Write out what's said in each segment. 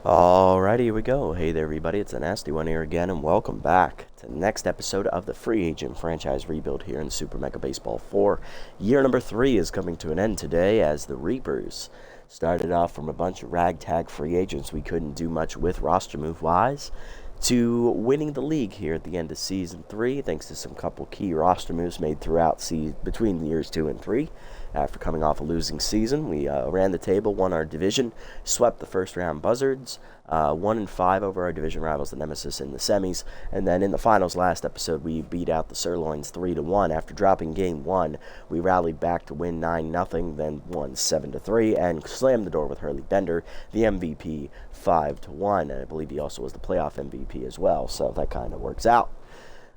Alrighty, here we go. Hey there, everybody. It's a nasty one here again, and welcome back to the next episode of the free agent franchise rebuild here in Super Mega Baseball 4. Year number 3 is coming to an end today as the Reapers started off from a bunch of ragtag free agents we couldn't do much with roster move-wise to winning the league here at the end of Season 3, thanks to some couple key roster moves made throughout between the years 2 and 3. After coming off a losing season, we ran the table, won our division, swept the first-round Buzzards, 1-5 over our division rivals, the Nemesis, in the semis, and then in the finals last episode, we beat out the Sirloins 3-1. After dropping Game 1, we rallied back to win 9-0, then won 7-3, and slammed the door with Hurley Bender, the MVP, 5-1, and I believe he also was the playoff MVP as well, so that kind of works out.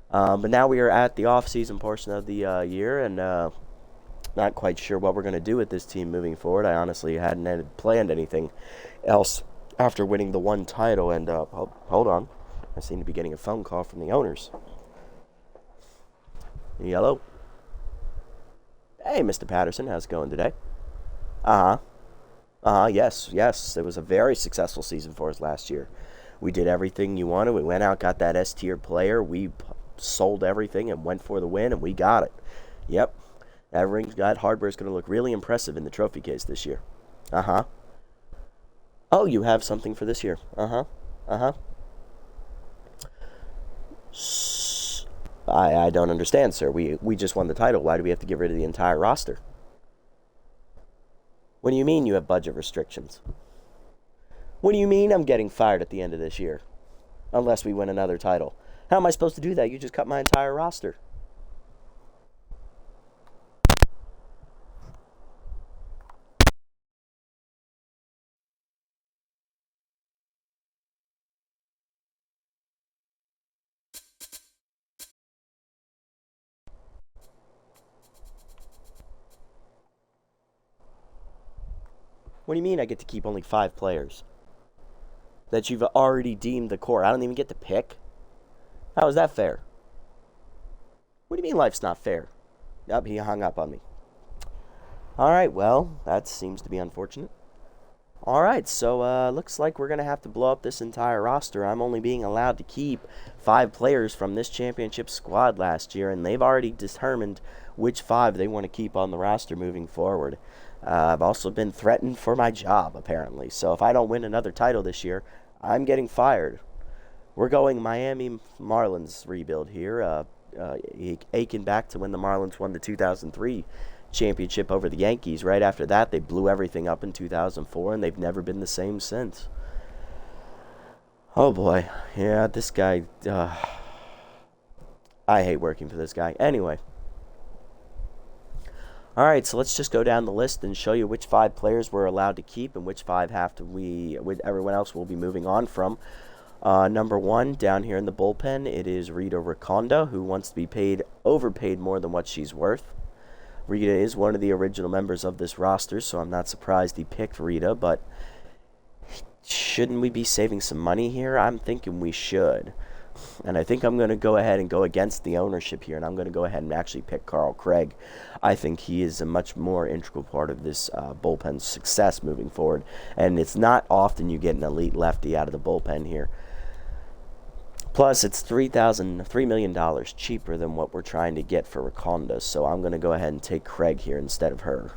But now we are at the off-season portion of the year, and not quite sure what we're going to do with this team moving forward. I honestly hadn't planned anything else after winning the one title. And hold on, I seem to be getting a phone call from the owners. Hello. Hey, Mr. Patterson, how's it going today? Yes. It was a very successful season for us last year. We did everything you wanted. We went out, got that S-tier player. We sold everything and went for the win, and we got it. Yep. That hardware is going to look really impressive in the trophy case this year. Oh, you have something for this year. I don't understand, sir. We just won the title. Why do we have to get rid of the entire roster? What do you mean you have budget restrictions? What do you mean I'm getting fired at the end of this year? Unless we win another title. How am I supposed to do that? You just cut my entire roster. What do you mean I get to keep only 5 players that you've already deemed the core? I don't even get to pick? How is that fair? What do you mean life's not fair? Yup, he hung up on me. Alright, well, that seems to be unfortunate. Alright, so looks like we're going to have to blow up this entire roster. I'm only being allowed to keep 5 players from this championship squad last year, and they've already determined which 5 they want to keep on the roster moving forward. I've also been threatened for my job, apparently. So if I don't win another title this year, I'm getting fired. We're going Miami Marlins rebuild here, aching back to when the Marlins won the 2003 championship over the Yankees. Right after that, they blew everything up in 2004, and they've never been the same since. Oh boy, yeah, this guy, I hate working for this guy. Anyway. Alright, so let's just go down the list and show you which 5 players we're allowed to keep and which 5 everyone else will be moving on from. Number 1, down here in the bullpen, it is Rita Riconda, who wants to be overpaid more than what she's worth. Rita is one of the original members of this roster, so I'm not surprised he picked Rita, but shouldn't we be saving some money here? I'm thinking we should. And I think I'm going to go ahead and go against the ownership here, and I'm going to go ahead and actually pick Carl Craig. I think he is a much more integral part of this bullpen's success moving forward, and it's not often you get an elite lefty out of the bullpen here. Plus, it's $3 million cheaper than what we're trying to get for Riconda, so I'm going to go ahead and take Craig here instead of her.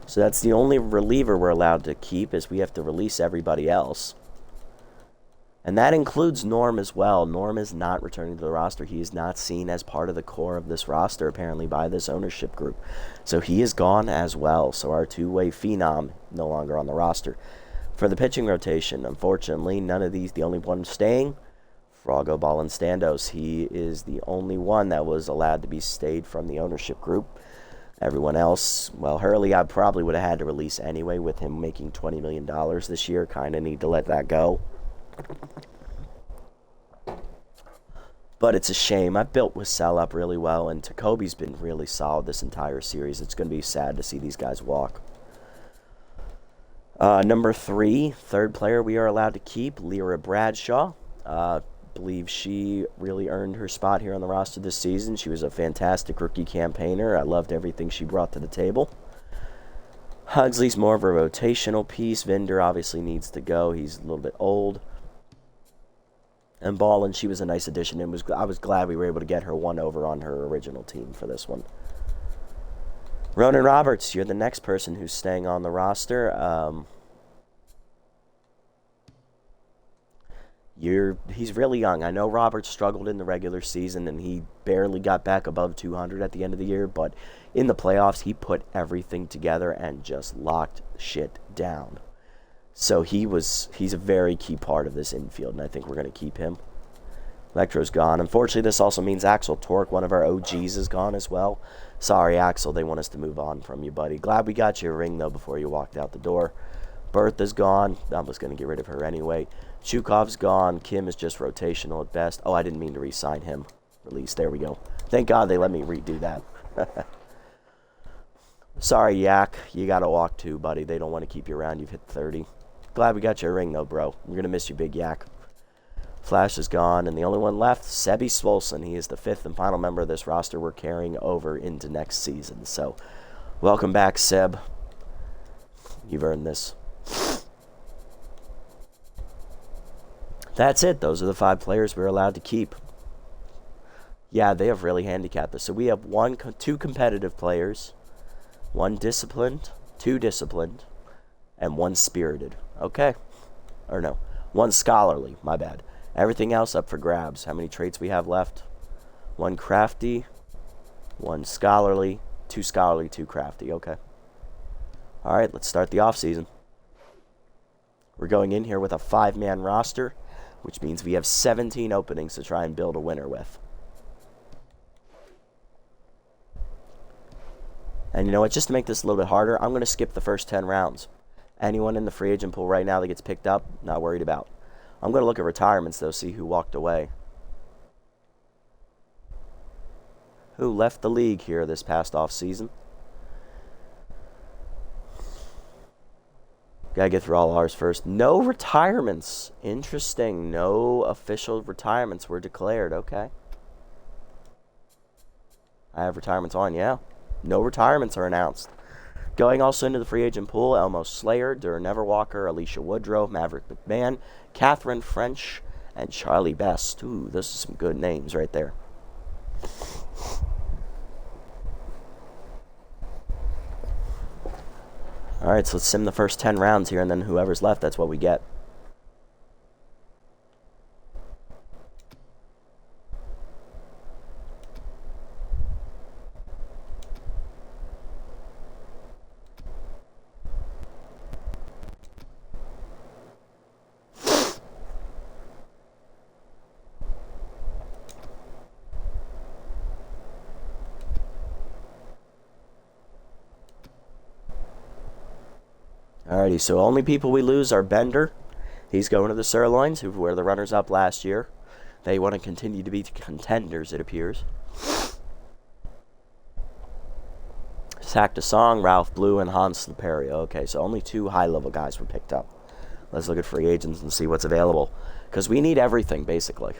So that's the only reliever we're allowed to keep, as we have to release everybody else. And that includes Norm as well. Norm is not returning to the roster. He is not seen as part of the core of this roster, apparently, by this ownership group. So he is gone as well. So our two-way phenom no longer on the roster. For the pitching rotation, unfortunately, none of these, the only one staying, Frago Balanstandos. He is the only one that was allowed to be stayed from the ownership group. Everyone else, well, Hurley I probably would have had to release anyway with him making $20 million this year. Kind of need to let that go. But it's a shame. I built Wissell up really well, and Tacoby's been really solid this entire series. It's going to be sad to see these guys walk. Number 3, third player we are allowed to keep, Lyra Bradshaw. Believe she really earned her spot here on the roster this season. She was a fantastic rookie campaigner. I loved everything she brought to the table. Hugsley's more of a rotational piece. Vinder obviously needs to go. He's a little bit old. And Ballin, she was a nice addition. I was glad we were able to get her one over on her original team for this one. Ronan Roberts, you're the next person who's staying on the roster. He's really young. I know Roberts struggled in the regular season, and he barely got back above 200 at the end of the year, but in the playoffs, he put everything together and just locked shit down. So he's a very key part of this infield, and I think we're going to keep him. Electro's gone. Unfortunately, this also means Axel Torque, one of our OGs, is gone as well. Sorry, Axel, they want us to move on from you, buddy. Glad we got you a ring, though, before you walked out the door. Bertha's gone. I was going to get rid of her anyway. Chukov's gone. Kim is just rotational at best. Oh, I didn't mean to re-sign him. Release. There we go. Thank God they let me redo that. Sorry, Yak. You got to walk too, buddy. They don't want to keep you around. You've hit 30. Glad we got you a ring, though, bro. We're going to miss you, Big Yak. Flash is gone, and the only one left, Sebi Swolson. He is the 5th and final member of this roster we're carrying over into next season. So, welcome back, Seb. You've earned this. That's it. Those are the 5 players we're allowed to keep. Yeah, they have really handicapped us. So we have 2 competitive players, 1 disciplined, 2 disciplined, and 1 spirited. Okay. Or no, 1 scholarly. My bad. Everything else up for grabs. How many traits we have left? 1 crafty, 1 scholarly, 2 scholarly, 2 crafty. Okay. All right, let's start the offseason. We're going in here with a 5-man roster, which means we have 17 openings to try and build a winner with. And you know what? Just to make this a little bit harder, I'm going to skip the first 10 rounds. Anyone in the free agent pool right now that gets picked up, not worried about. I'm going to look at retirements, though, see who walked away. Who left the league here this past offseason. Gotta get through all ours first. No retirements. Interesting. No official retirements were declared. Okay. I have retirements on, yeah. No retirements are announced. Going also into the free agent pool, Elmo Slayer, Durr Neverwalker, Alicia Woodrow, Maverick McMahon, Catherine French, and Charlie Best. Ooh, those are some good names right there. All right, so let's sim the first 10 rounds here, and then whoever's left, that's what we get. Alrighty, so only people we lose are Bender. He's going to the Sirloins, who were the runners-up last year. They want to continue to be contenders, it appears. Sack to Song, Ralph Blue, and Hans Leperio. Okay, so only 2 high-level guys were picked up. Let's look at free agents and see what's available. Because we need everything, basically.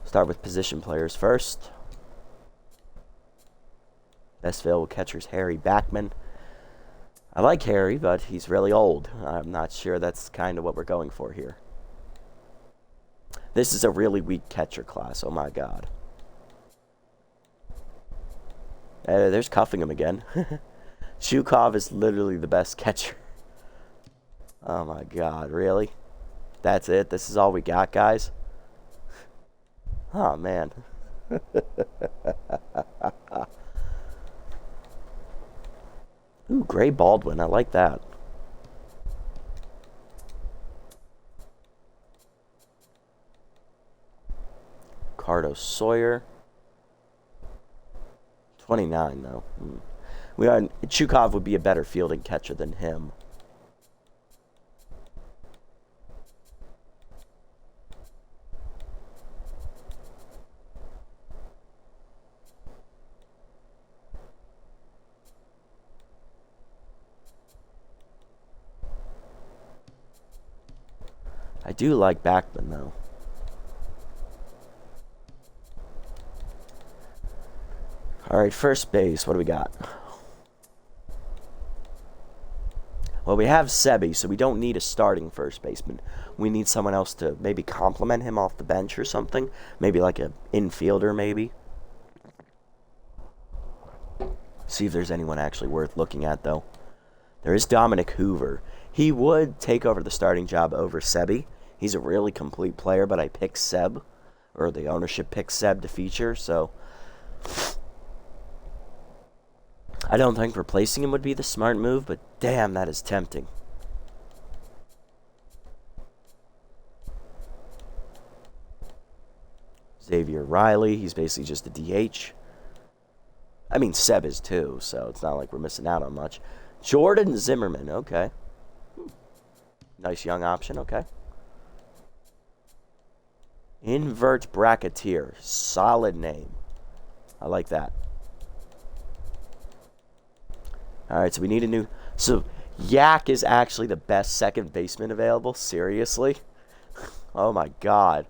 Start with position players first. Best available catcher's Harry Backman. I like Harry, but he's really old. I'm not sure that's kind of what we're going for here. This is a really weak catcher class. Oh, my God. There's Cuffingham again. Chukov is literally the best catcher. Oh, my God. Really? That's it? This is all we got, guys? Oh, man. Ooh, Gray Baldwin. I like that. Cardo Sawyer. 29, though. Chukov would be a better fielding catcher than him. I do like Backman, though. Alright, first base. What do we got? Well, we have Sebi, so we don't need a starting first baseman. We need someone else to maybe complement him off the bench or something. Maybe like an infielder, maybe. See if there's anyone actually worth looking at, though. There is Dominic Hoover. He would take over the starting job over Sebi. He's a really complete player, but I picked Seb, or the ownership picked Seb to feature, so I don't think replacing him would be the smart move, but damn, that is tempting. Xavier Riley, he's basically just a DH. I mean, Seb is too, so it's not like we're missing out on much. Jordan Zimmerman, okay. Nice young option, okay. Invert Bracketeer, solid name. I like that. Alright, so we need a new... So, Yak is actually the best second baseman available? Seriously? Oh my god.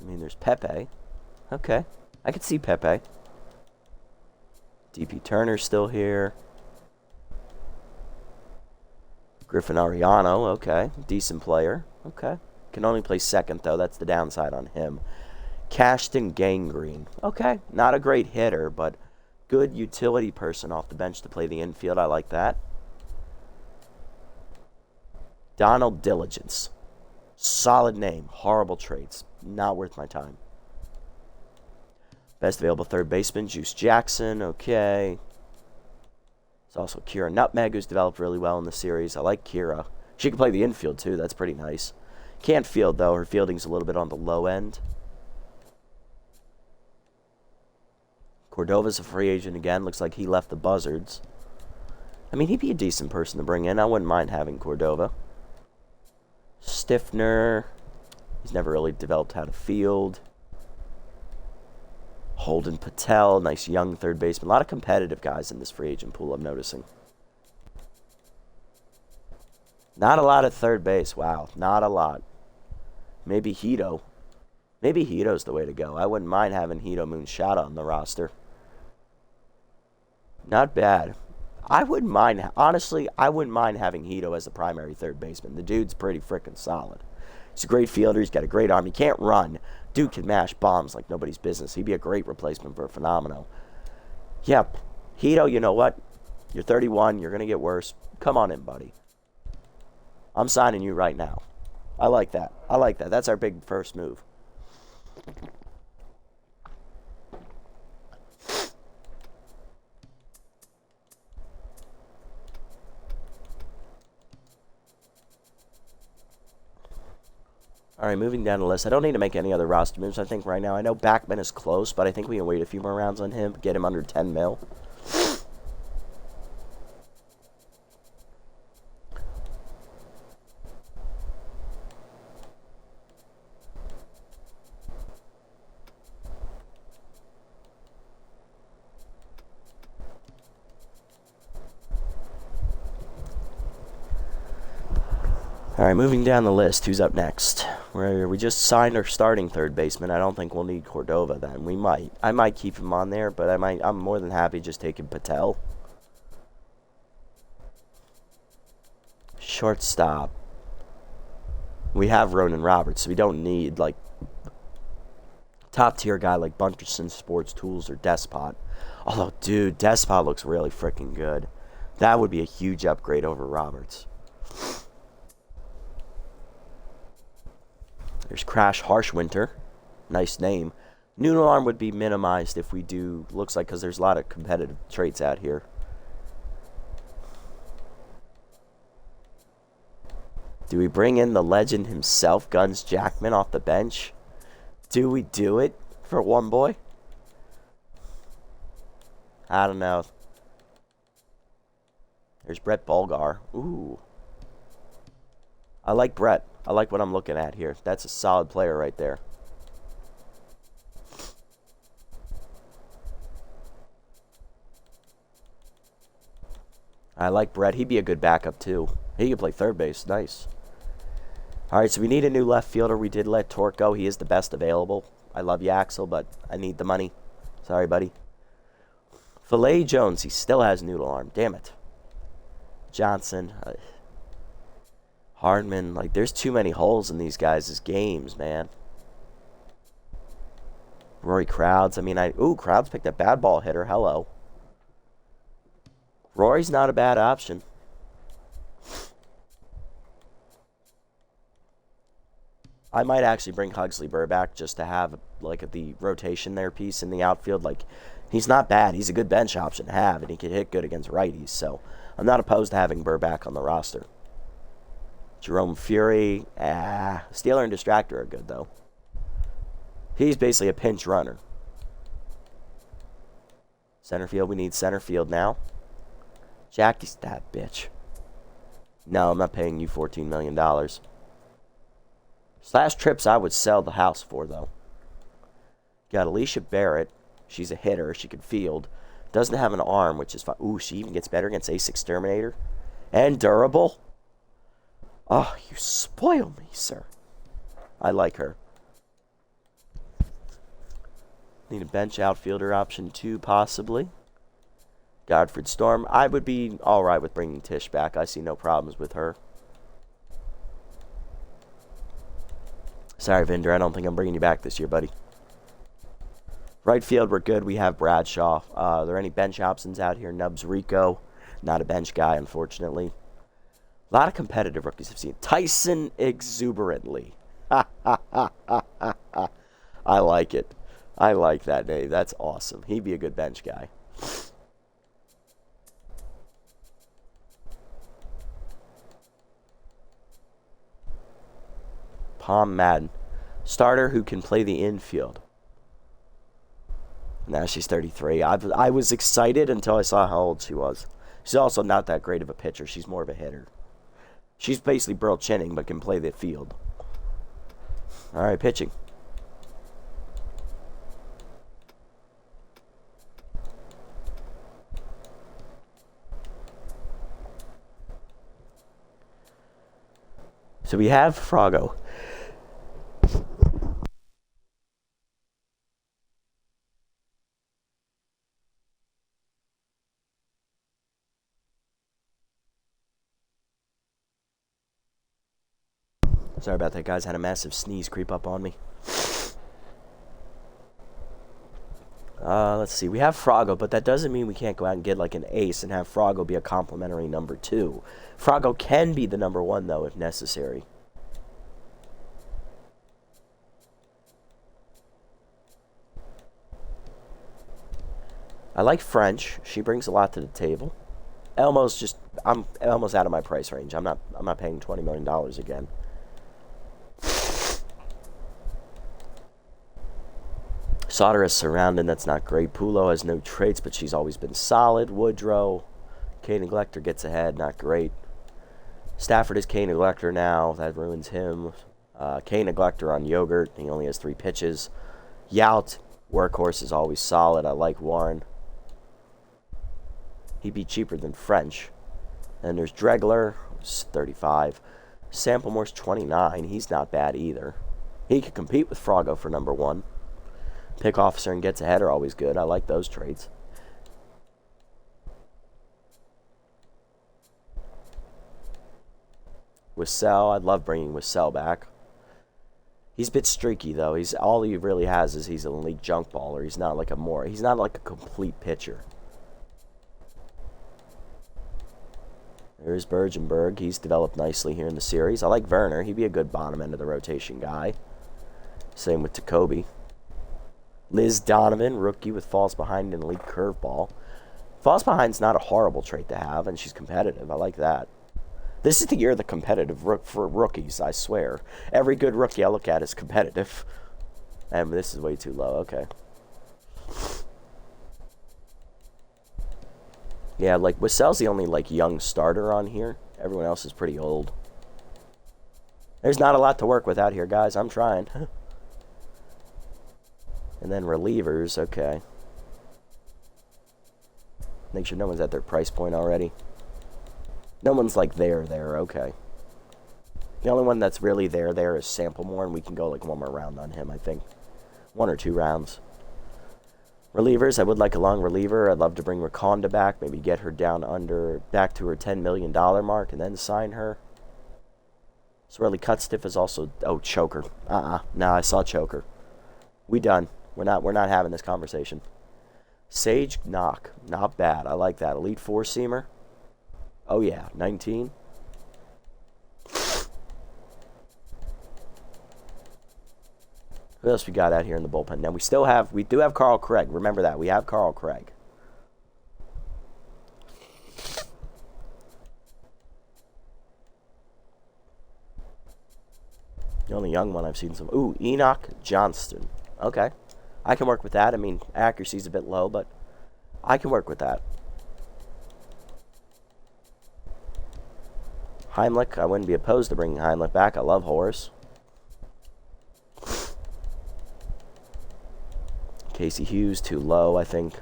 I mean, there's Pepe. Okay. I could see Pepe. DP Turner's still here. Griffin Ariano, okay. Decent player. Okay. Can only play second, though. That's the downside on him. Cashton Gangrene. Okay. Not a great hitter, but good utility person off the bench to play the infield. I like that. Donald Diligence. Solid name. Horrible traits. Not worth my time. Best available third baseman, Juice Jackson. Okay. There's also Kira Nutmeg, who's developed really well in the series. I like Kira. She can play the infield, too. That's pretty nice. Can't field, though. Her fielding's a little bit on the low end. Cordova's a free agent again. Looks like he left the Buzzards. I mean, he'd be a decent person to bring in. I wouldn't mind having Cordova. Stiffner. He's never really developed how to field. Holden Patel, nice young third baseman. A lot of competitive guys in this free agent pool, I'm noticing. Not a lot at third base. Wow, not a lot. Maybe Hito. Maybe Hito's the way to go. I wouldn't mind having Hito Moonshot on the roster. Not bad. I wouldn't mind, honestly, I wouldn't mind having Hito as the primary third baseman. The dude's pretty freaking solid. He's a great fielder. He's got a great arm. He can't run. Dude can mash bombs like nobody's business. He'd be a great replacement for Phenomenal. Yep. Hito, you know what? You're 31. You're going to get worse. Come on in, buddy. I'm signing you right now. I like that. I like that. That's our big first move. All right, moving down the list. I don't need to make any other roster moves, I think, right now. I know Backman is close, but I think we can wait a few more rounds on him, get him under 10 mil. All right, moving down the list. Who's up next? We just signed our starting third baseman. I don't think we'll need Cordova then. We might. I might keep him on there, but I'm more than happy just taking Patel. Shortstop. We have Ronan Roberts, so we don't need like top tier guy like Bunterson Sports Tools or Despot. Although, dude, Despot looks really freaking good. That would be a huge upgrade over Roberts. There's Crash Harshwinter. Nice name. Noodle Arm would be minimized if we do. Looks like because there's a lot of competitive traits out here. Do we bring in the legend himself, Guns Jackman, off the bench? Do we do it for one boy? I don't know. There's Brett Bulgar. Ooh. I like Brett. I like what I'm looking at here. That's a solid player right there. I like Brett. He'd be a good backup, too. He could play third base. Nice. Alright, so we need a new left fielder. We did let Torque go. He is the best available. I love you, Axel, but I need the money. Sorry, buddy. Filet Jones, he still has noodle arm. Damn it. Johnson. Hardman. Like, there's too many holes in these guys' games, man. Rory Crowds. I mean, ooh, Crowds picked a bad ball hitter. Hello. Rory's not a bad option. I might actually bring Huxley Burr back just to have, like, the rotation there piece in the outfield. Like, he's not bad. He's a good bench option to have, and he can hit good against righties. So, I'm not opposed to having Burr back on the roster. Jerome Fury. Stealer and Distractor are good, though. He's basically a pinch runner. Center field. We need center field now. Jackie's that bitch. No, I'm not paying you $14 million. Slash trips I would sell the house for, though. Got Alicia Barrett. She's a hitter. She can field. Doesn't have an arm, which is fine. Ooh, she even gets better against Ace Exterminator. And durable. Oh, you spoil me, sir. I like her. Need a bench outfielder option, too, possibly. Godfred Storm. I would be alright with bringing Tish back. I see no problems with her. Sorry, Vinder. I don't think I'm bringing you back this year, buddy. Right field, we're good. We have Bradshaw. Are there any bench options out here? Nubs Rico. Not a bench guy, unfortunately. A lot of competitive rookies I've seen. Tyson Exuberantly. I like it. I like that name. That's awesome. He'd be a good bench guy. Palm Madden. Starter who can play the infield. Now she's 33. I was excited until I saw how old she was. She's also not that great of a pitcher. She's more of a hitter. She's basically Burl Chinning, but can play the field. All right, pitching. So we have Frago. Sorry about that, guys. Had a massive sneeze creep up on me. Let's see. We have Frago, but that doesn't mean we can't go out and get like an ace and have Frago be a complimentary number 2. Frago can be the number 1, though, if necessary. I like French. She brings a lot to the table. Elmo's I'm almost out of my price range. I'm not paying $20 million again. Sauter is surrounded. That's not great. Pulo has no traits, but she's always been solid. Woodrow. K Neglector gets ahead. Not great. Stafford is K Neglector now. That ruins him. K Neglector on Yogurt. He only has 3 pitches. Yout. Workhorse is always solid. I like Warren. He'd be cheaper than French. And there's Dregler. Who's 35. Samplemore's 29. He's not bad either. He could compete with Frago for number 1. Pick officer and gets ahead are always good. I like those traits. Wissell, I'd love bringing Wissell back. He's a bit streaky though. All he really has is he's an elite junk baller. He's not like a complete pitcher. There's Bergenberg. He's developed nicely here in the series. I like Werner. He'd be a good bottom end of the rotation guy. Same with Jacoby. Liz Donovan, rookie with falls behind and elite curveball. Falls behind's not a horrible trait to have, and she's competitive. I like that. This is the year of the competitive for rookies, I swear. Every good rookie I look at is competitive. And this is way too low. Okay. Yeah, like, Wissell's the only, like, young starter on here. Everyone else is pretty old. There's not a lot to work with out here, guys. I'm trying. And then relievers, okay. Make sure no one's at their price point already. No one's like there, okay. The only one that's really there is Samplemore, and we can go like one more round on him, I think. 1 or 2 rounds. Relievers, I would like a long reliever. I'd love to bring Rakonda back, maybe get her back to her $10 million mark, and then sign her. Swirly Cutstiff is also, oh, Choker. No, I saw Choker. We done. We're not having this conversation. Sage Knock, not bad. I like that. Elite 4-seamer. Oh yeah, 19. Who else we got out here in the bullpen? Now we do have Carl Craig. Remember that. We have Carl Craig. The only young one I've seen some. Ooh, Enoch Johnston. Okay. I can work with that. I mean, accuracy's a bit low, but I can work with that. Heimlich, I wouldn't be opposed to bringing Heimlich back. I love Horace. Casey Hughes, too low, I think.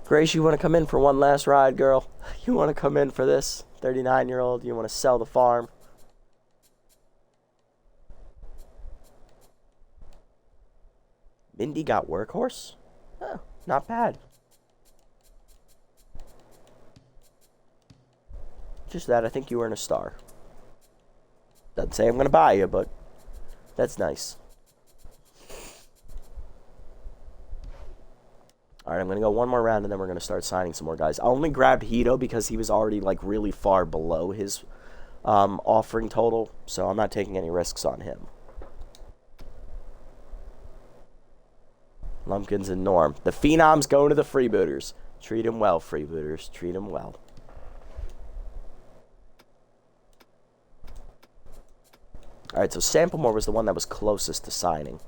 Grace, you want to come in for one last ride, girl? You want to come in for this? 39-year-old, you want to sell the farm? Mindy got Workhorse? Oh, not bad. Just that, I think you earn a star. Doesn't say I'm going to buy you, but that's nice. Alright, I'm going to go one more round, and then we're going to start signing some more guys. I only grabbed Hito because he was already, like, really far below his offering total, so I'm not taking any risks on him. Lumpkins and Norm. The Phenom's going to the Freebooters. Treat him well, Freebooters. Treat him well. Alright, so Samplemore was the one that was closest to signing.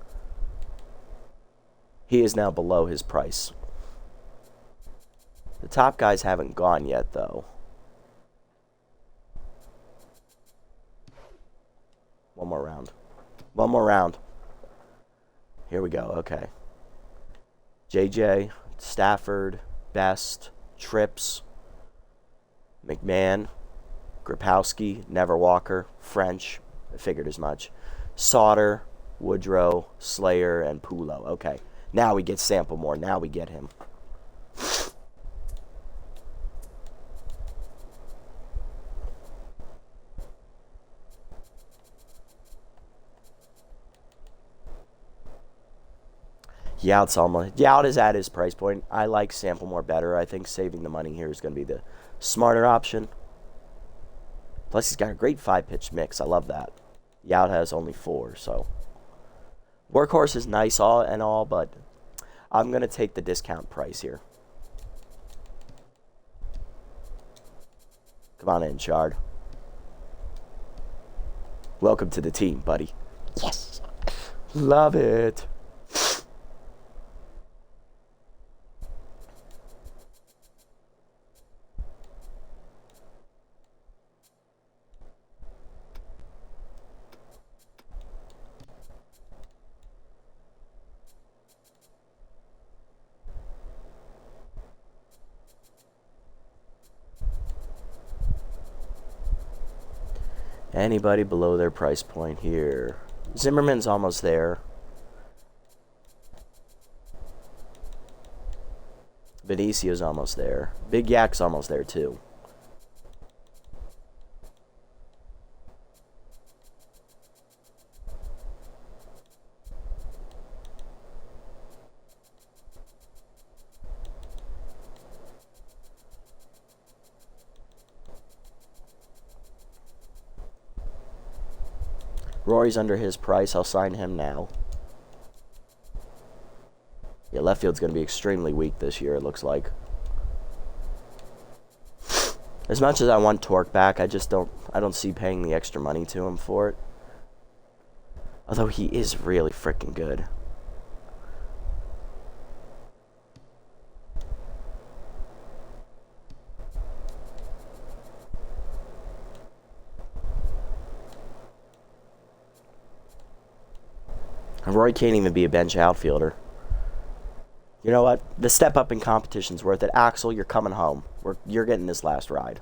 He is now below his price. The top guys haven't gone yet, though. One more round. One more round. Here we go. Okay. JJ, Stafford, Best, Trips, McMahon, Gripowski, Neverwalker, French. I figured as much. Sauter, Woodrow, Slayer, and Pulo. Okay. Now we get Samplemore. Now we get him. Yout is at his price point. I like Samplemore better. I think saving the money here is going to be the smarter option. Plus, he's got a great 5-pitch mix. I love that. Yout has only 4, so. Workhorse is nice and all, but I'm going to take the discount price here. Come on in, Shard. Welcome to the team, buddy. Yes. Love it. Anybody below their price point here? Zimmerman's almost there. Benicio's almost there. Big Yak's almost there, too. Rory's under his price. I'll sign him now. Yeah, left field's going to be extremely weak this year, it looks like. As much as I want Torque back, I don't see paying the extra money to him for it. Although he is really freaking good. Roy can't even be a bench outfielder. You know what? The step up in competition's worth it. Axel, you're coming home. You're getting this last ride.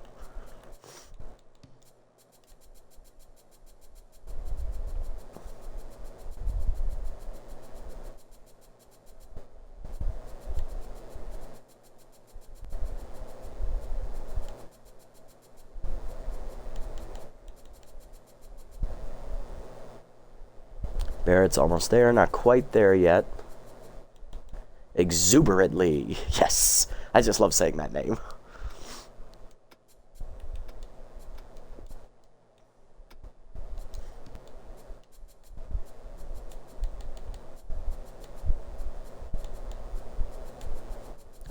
Barrett's almost there. Not quite there yet. Exuberantly. Yes. I just love saying that name.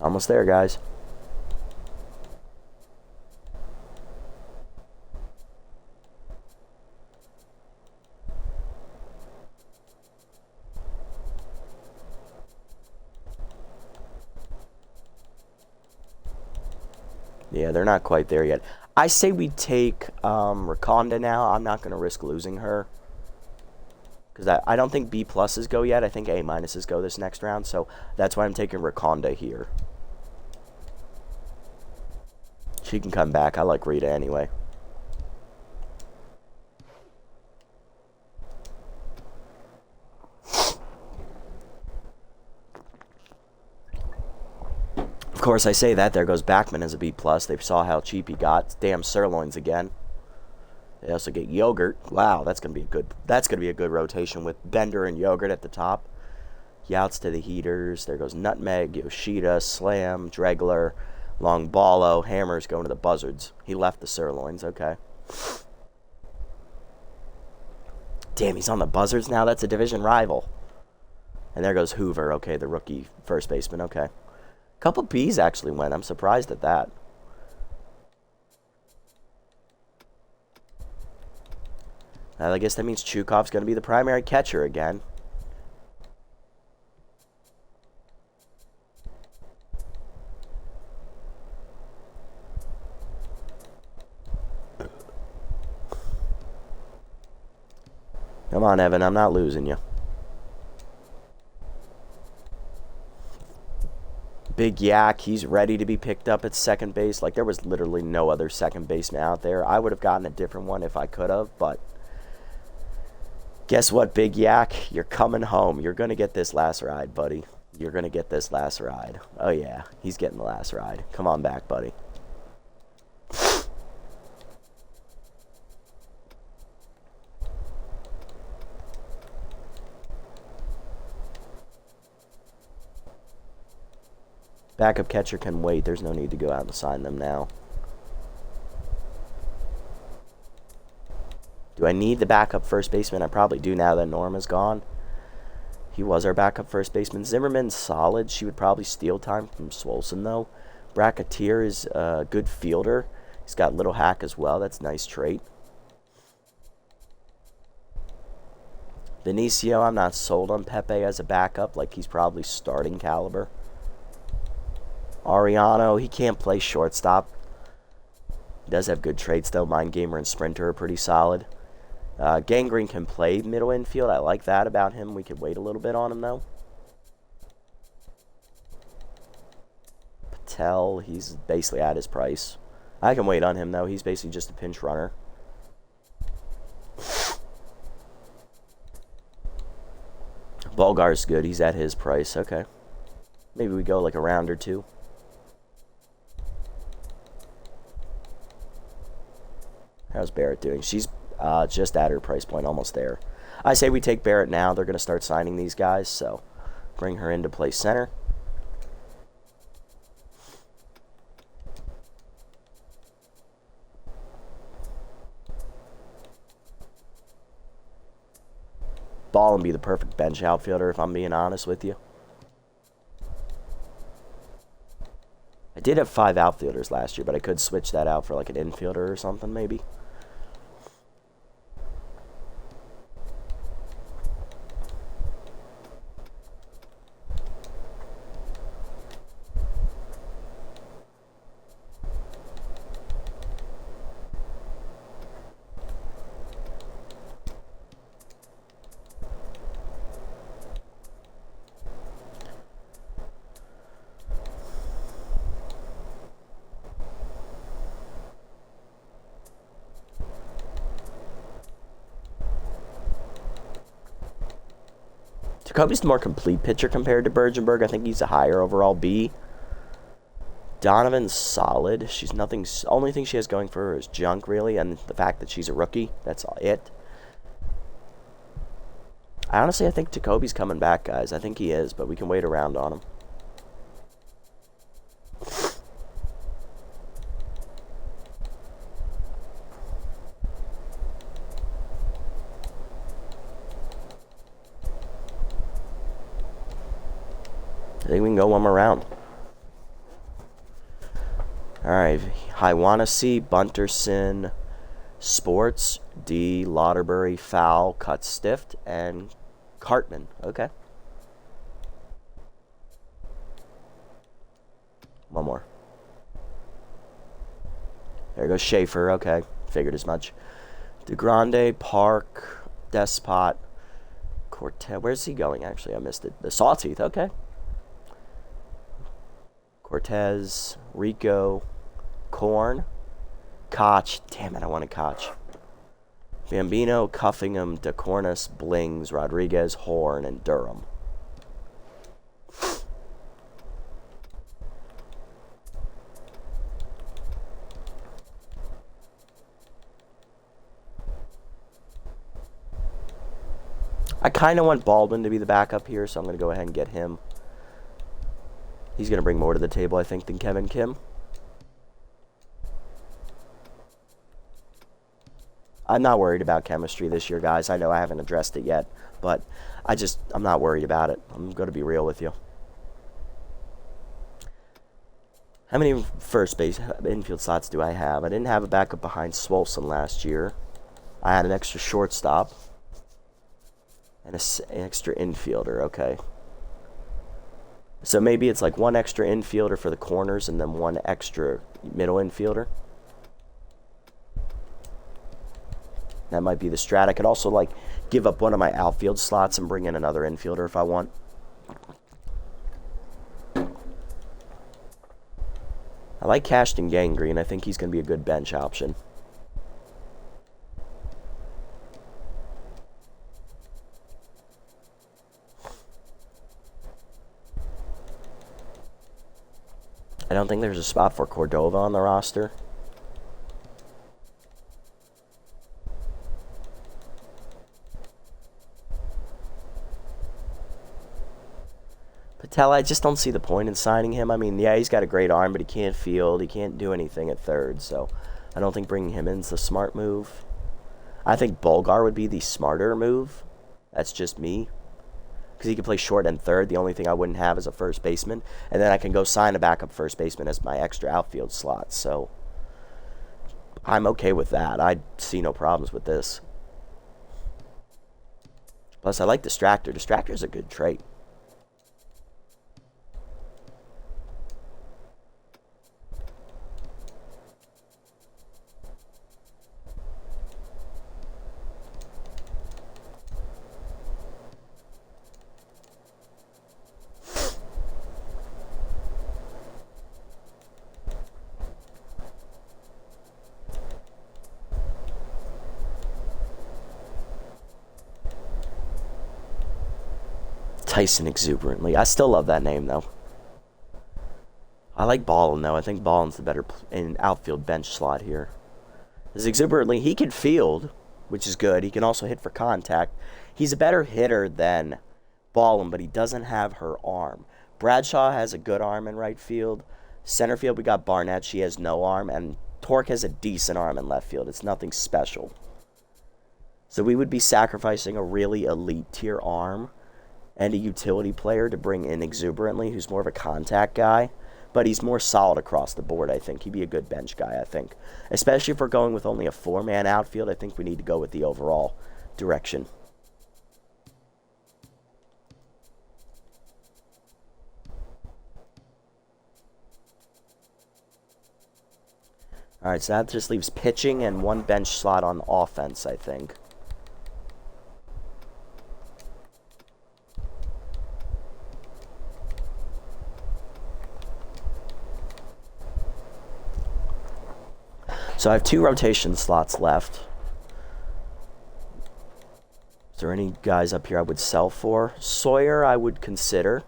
Almost there, guys. Yeah, they're not quite there yet. I say we take Rakonda now. I'm not going to risk losing her. Because I don't think B pluses go yet. I think A minuses go this next round. So that's why I'm taking Rakonda here. She can come back. I like Rita anyway. Of course, I say that. There goes Backman as a B+. They saw how cheap he got. Damn sirloins again. They also get Yogurt. Wow, that's gonna be a good rotation with Bender and Yogurt at the top. Youts to the heaters. There goes Nutmeg, Yoshida, Slam, Dregler, Long Ballo. Hammer's going to the Buzzards. He left the sirloins. Okay. Damn, he's on the Buzzards now. That's a division rival. And there goes Hoover. Okay, the rookie first baseman. Okay. Couple Bs actually went. I'm surprised at that. I guess that means Chukov's going to be the primary catcher again. Come on, Evan. I'm not losing you. Big Yak, he's ready to be picked up at second base. Like, there was literally no other second baseman out there. I would have gotten a different one if I could have, but guess what, Big Yak? You're coming home. You're going to get this last ride, buddy. You're going to get this last ride. Oh, yeah, he's getting the last ride. Come on back, buddy. Backup catcher can wait. There's no need to go out and sign them now. Do I need the backup first baseman? I probably do now that Norm is gone. He was our backup first baseman. Zimmerman's solid. She would probably steal time from Swolson, though. Bracketeer is a good fielder. He's got little hack as well. That's a nice trait. Benicio, I'm not sold on Pepe as a backup. Like, he's probably starting caliber. Ariano, he can't play shortstop. He does have good traits, though. Mind Gamer and Sprinter are pretty solid. Gangrene can play middle infield. I like that about him. We could wait a little bit on him, though. Patel, he's basically at his price. I can wait on him, though. He's basically just a pinch runner. Bulgar's good. He's at his price. Okay. Maybe we go like a round or two. How's Barrett doing? She's just at her price point, almost there. I say we take Barrett now. They're going to start signing these guys, so bring her in to play center. Ball and be the perfect bench outfielder, if I'm being honest with you. I did have 5 outfielders last year, but I could switch that out for like an infielder or something, maybe. Jacoby's the more complete pitcher compared to Bergenberg. I think he's a higher overall B. Donovan's solid. She's nothing. Only thing she has going for her is junk, really, and the fact that she's a rookie. That's it. I think Jacoby's coming back, guys. I think he is, but we can wait around on him. I think we can go one more round. Alright, Hiwanasi, Bunterson, Sports, D, Lauderbury, Foul, Cut Stift, and Cartman. Okay. One more. There goes Schaefer. Okay, figured as much. DeGrande, Park, Despot, Cortez. Where's he going, actually? I missed it. The Sawtooth. Okay. Cortez, Rico, Korn, Koch. Damn it, I wanted Koch. Bambino, Cuffingham, DeCornis, Blings, Rodriguez, Horn, and Durham. I kind of want Baldwin to be the backup here, so I'm going to go ahead and get him. He's going to bring more to the table, I think, than Kevin Kim. I'm not worried about chemistry this year, guys. I know I haven't addressed it yet, but I'm not worried about it. I'm going to be real with you. How many first base infield slots do I have? I didn't have a backup behind Swolson last year. I had an extra shortstop and an extra infielder. Okay. So maybe it's like one extra infielder for the corners and then one extra middle infielder. That might be the strat. I could also like give up one of my outfield slots and bring in another infielder if I want. I like Cashton Gangrene. I think he's going to be a good bench option. I don't think there's a spot for Cordova on the roster. Patel, I just don't see the point in signing him. I mean, yeah, he's got a great arm, but he can't field. He can't do anything at third, so I don't think bringing him in is the smart move. I think Bulgar would be the smarter move. That's just me. Because he can play short and third. The only thing I wouldn't have is a first baseman. And then I can go sign a backup first baseman as my extra outfield slot. So I'm okay with that. I see no problems with this. Plus, I like Distractor. Distractor is a good trait. Tyson Exuberantly. I still love that name, though. I like Ballin, though. I think Ballin's the better in outfield bench slot here. As Exuberantly, he can field, which is good. He can also hit for contact. He's a better hitter than Ballin, but he doesn't have her arm. Bradshaw has a good arm in right field. Center field, we got Barnett. She has no arm. And Torque has a decent arm in left field. It's nothing special. So we would be sacrificing a really elite tier arm and a utility player to bring in Exuberantly, who's more of a contact guy. But he's more solid across the board, I think. He'd be a good bench guy, I think. Especially if we're going with only a four-man outfield, I think we need to go with the overall direction. Alright, so that just leaves pitching and one bench slot on offense, I think. So I have 2 rotation slots left. there any guys up here I would sell for? Sawyer I would consider.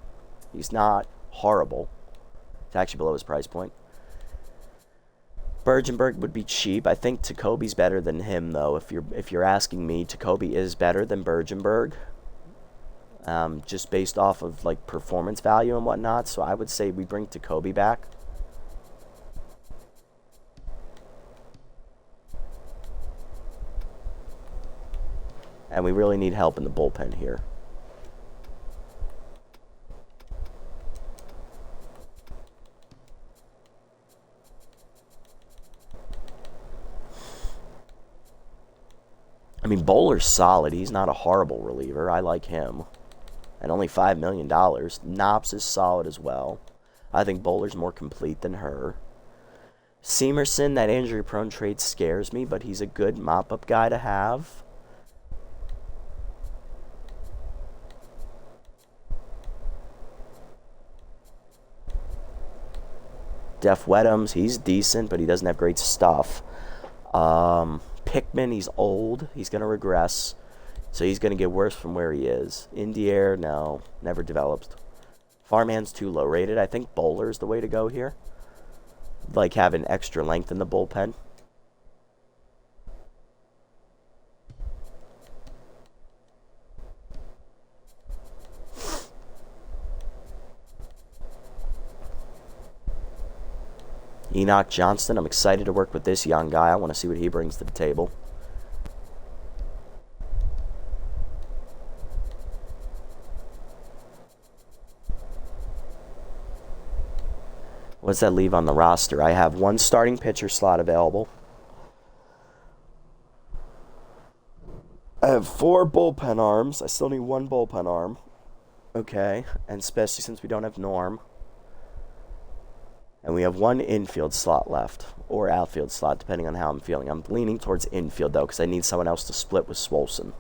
He's not horrible. It's actually below his price point. Bergenberg would be cheap. I think Jacoby's better than him, though. If you're asking me, Jacoby is better than Bergenberg, just based off of like performance value and whatnot. So I would say we bring Jacoby back. And we really need help in the bullpen here. I mean, Bowler's solid. He's not a horrible reliever. I like him. And only $5 million. Knops is solid as well. I think Bowler's more complete than her. Seamerson, that injury-prone trade scares me, but he's a good mop-up guy to have. Def Weddams, he's decent, but he doesn't have great stuff. Pickman, he's old. He's going to regress. So he's going to get worse from where he is. Indier, no. Never developed. Farmhand's too low rated. I think Bowler's the way to go here. Like having extra length in the bullpen. Enoch Johnston, I'm excited to work with this young guy. I want to see what he brings to the table. What's that leave on the roster? I have one starting pitcher slot available. I have 4 bullpen arms. I still need 1 bullpen arm. Okay, and especially since we don't have Norm. And we have 1 infield slot left, or outfield slot, depending on how I'm feeling. I'm leaning towards infield, though, because I need someone else to split with Swolson.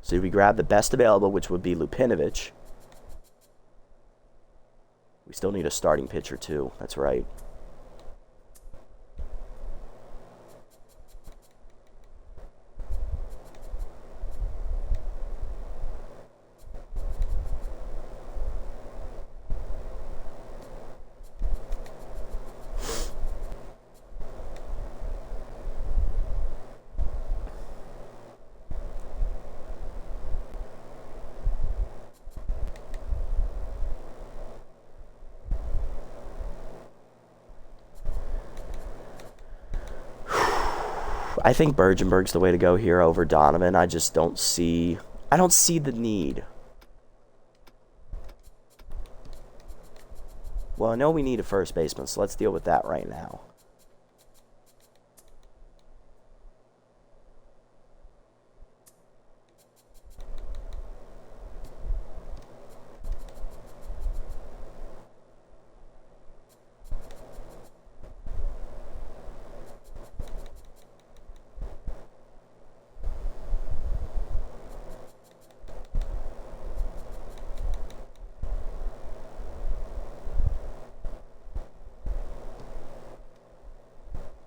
So we grab the best available, which would be Lupinovich. We still need a starting pitcher, too. That's right. I think Bergenberg's the way to go here over Donovan. I just don't see... I don't see the need. Well, I know we need a first baseman, so let's deal with that right now.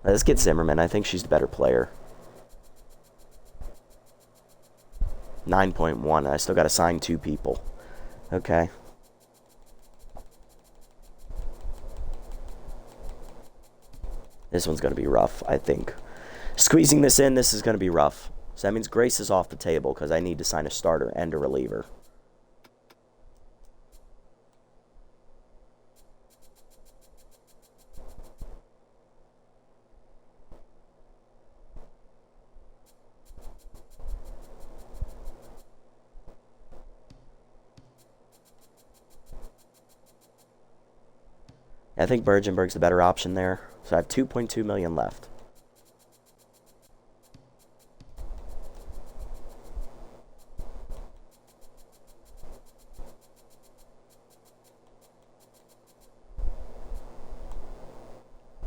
Let's get Zimmerman. I think she's the better player. 9.1. I still got to sign 2 people. Okay. This one's going to be rough, I think. Squeezing this in, this is going to be rough. So that means Grace is off the table because I need to sign a starter and a reliever. I think Bergenberg's the better option there. So I have $2.2 million left.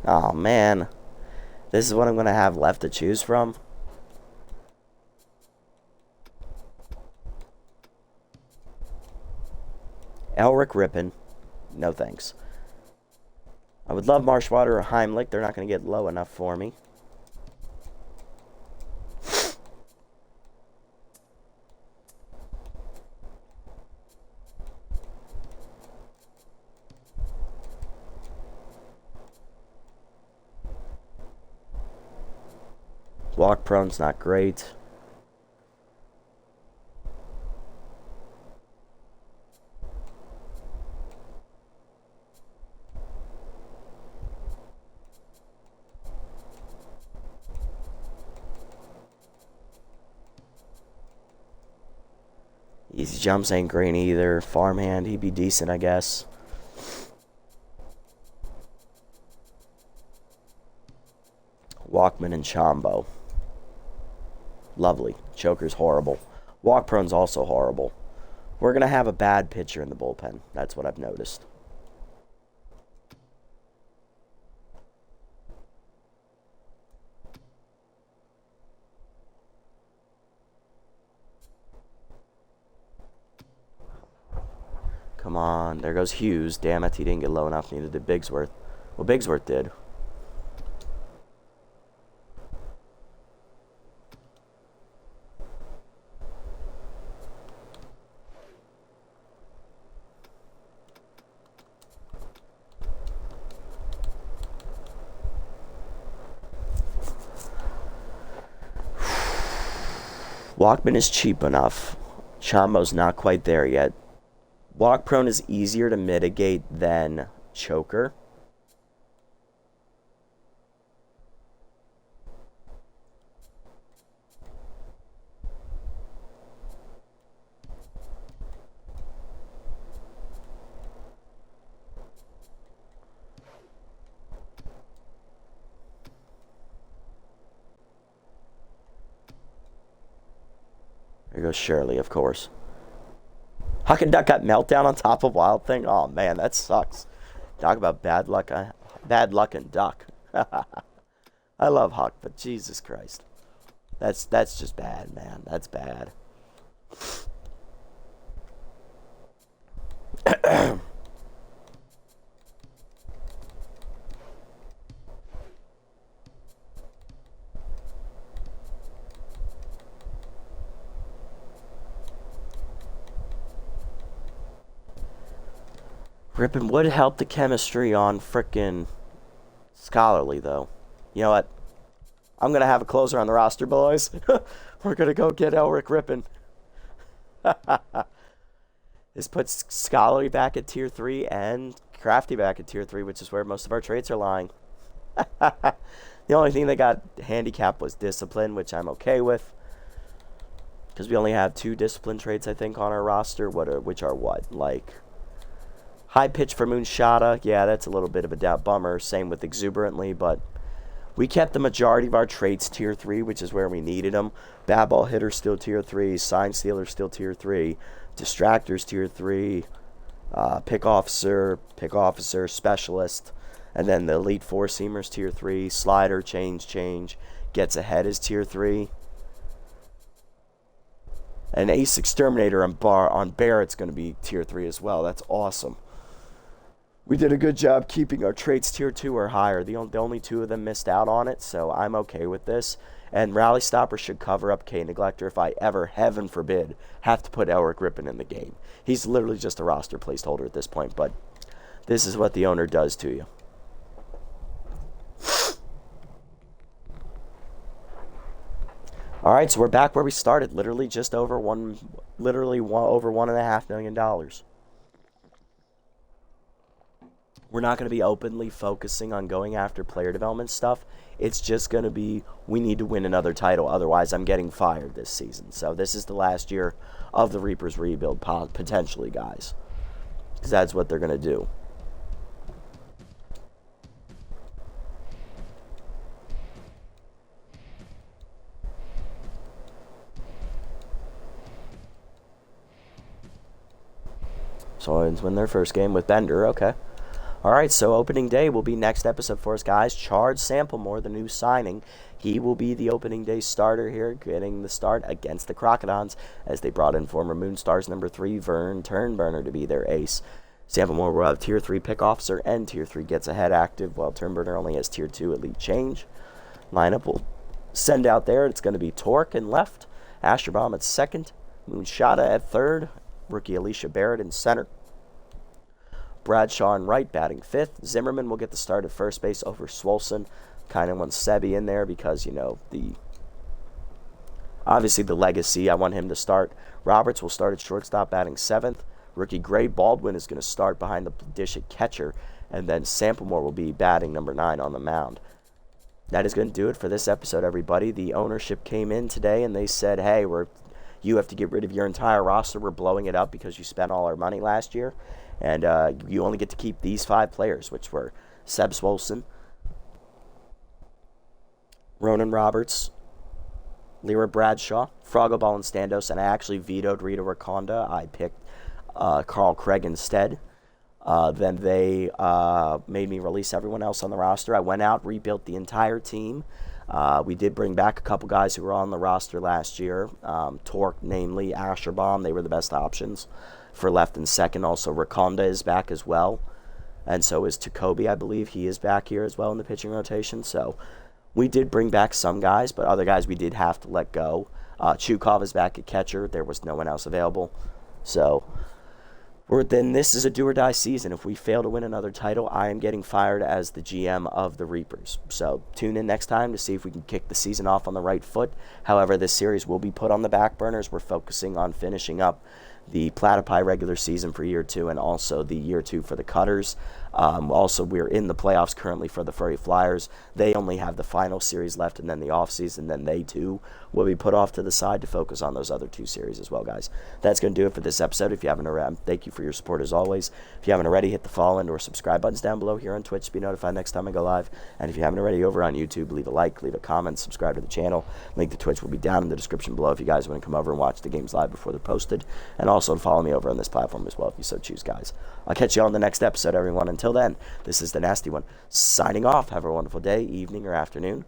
Oh, man. This is what I'm going to have left to choose from. Elric Rippin. No thanks. I would love Marshwater or Heimlich. They're not going to get low enough for me. Walk prone's not great. Easy jumps ain't great either. Farmhand, he'd be decent, I guess. Walkman and Chombo. Lovely. Choker's horrible. Walk prone's also horrible. We're going to have a bad pitcher in the bullpen. That's what I've noticed. Come on. There goes Hughes. Damn it, he didn't get low enough. Neither did Bigsworth. Well, Bigsworth did. Walkman is cheap enough. Chombo's not quite there yet. Walk prone is easier to mitigate than choker. There goes Shirley, of course. Huck and Duck got meltdown on top of Wild Thing. Oh man, that sucks. Talk about bad luck and Duck. I love Huck, but Jesus Christ, that's just bad, man. That's bad. Rippin would help the chemistry on frickin' Scholarly, though. You know what? I'm going to have a closer on the roster, boys. We're going to go get Elric Rippin. This puts Scholarly back at Tier 3 and Crafty back at Tier 3, which is where most of our traits are lying. The only thing that got handicapped was Discipline, which I'm okay with. Because we only have 2 Discipline traits, I think, on our roster. Which are what? Like... High pitch for Moonshada, yeah, that's a little bit of a bummer. Same with Exuberantly, but we kept the majority of our traits Tier 3, which is where we needed them. Bad Ball Hitter still Tier 3, Sign Stealer still Tier 3, Distractors Tier 3, Pick Officer, Specialist, and then the Elite Four Seamers Tier 3, Slider, Change, Gets Ahead is Tier 3. And Ace Exterminator on Barrett's going to be Tier 3 as well. That's awesome. We did a good job keeping our traits Tier 2 or higher. The only 2 of them missed out on it, so I'm okay with this. And Rally Stopper should cover up K Neglector if I ever, heaven forbid, have to put Elric Rippin in the game. He's literally just a roster placeholder at this point, but this is what the owner does to you. All right, so we're back where we started, literally over $1.5 million. We're not going to be openly focusing on going after player development stuff. It's just going to be, we need to win another title, otherwise I'm getting fired this season. So this is the last year of the Reapers rebuild, potentially, guys. Because that's what they're going to do. So it's win their first game with Bender, okay. Alright, so opening day will be next episode for us, guys. Charge Samplemore, the new signing. He will be the opening day starter here, getting the start against the Crocodons, as they brought in former Moonstars number 3, Vern Turnburner, to be their ace. Samplemore will have Tier 3 Pick Officer and Tier 3 Gets Ahead active, while Turnburner only has Tier 2 Elite Change. Lineup will send out there. It's going to be Torque in left, Astrobaum at second, Moonshada at third, rookie Alicia Barrett in center. Bradshaw in right, batting fifth. Zimmerman will get the start at first base over Swolson. Kind of wants Sebi in there because, you know, the Obviously, the legacy, I want him to start. Roberts will start at shortstop, batting 7th. Rookie Gray Baldwin is going to start behind the dish at catcher. And then Samplemore will be batting number 9 on the mound. That is going to do it for this episode, everybody. The ownership came in today and they said, hey, you have to get rid of your entire roster. We're blowing it up because you spent all our money last year. And you only get to keep these 5 players, which were Seb Swolson, Ronan Roberts, Lyra Bradshaw, Frago Balanstandos, and I actually vetoed Rita Raconda. I picked Carl Craig instead. Then they made me release everyone else on the roster. I went out, rebuilt the entire team. We did bring back a couple guys who were on the roster last year. Torque, namely Asherbaum. They were the best options for left and second. Also, Raconda is back as well. And so is Tacoby, I believe. He is back here as well in the pitching rotation. So we did bring back some guys, but other guys we did have to let go. Chukov is back at catcher. There was no one else available. So then this is a do-or-die season. If we fail to win another title, I am getting fired as the GM of the Reapers. So tune in next time to see if we can kick the season off on the right foot. However, this series will be put on the back burners. We're focusing on finishing up the Platypi regular season for year 2 and also the year 2 for the Cutters. Also, we're in the playoffs currently for the Furry Flyers. They only have the final series left and then the offseason. Then they, too, will be put off to the side to focus on those other 2 series as well, guys. That's going to do it for this episode. If you haven't already, thank you for your support as always. If you haven't already, hit the follow and or subscribe buttons down below here on Twitch to be notified next time I go live. And if you haven't already over on YouTube, leave a like, leave a comment, subscribe to the channel. Link to Twitch will be down in the description below if you guys want to come over and watch the games live before they're posted. And also follow me over on this platform as well if you so choose, guys. I'll catch you all in the next episode, everyone. Until then, this is the Nasty One signing off. Have a wonderful day, evening, or afternoon.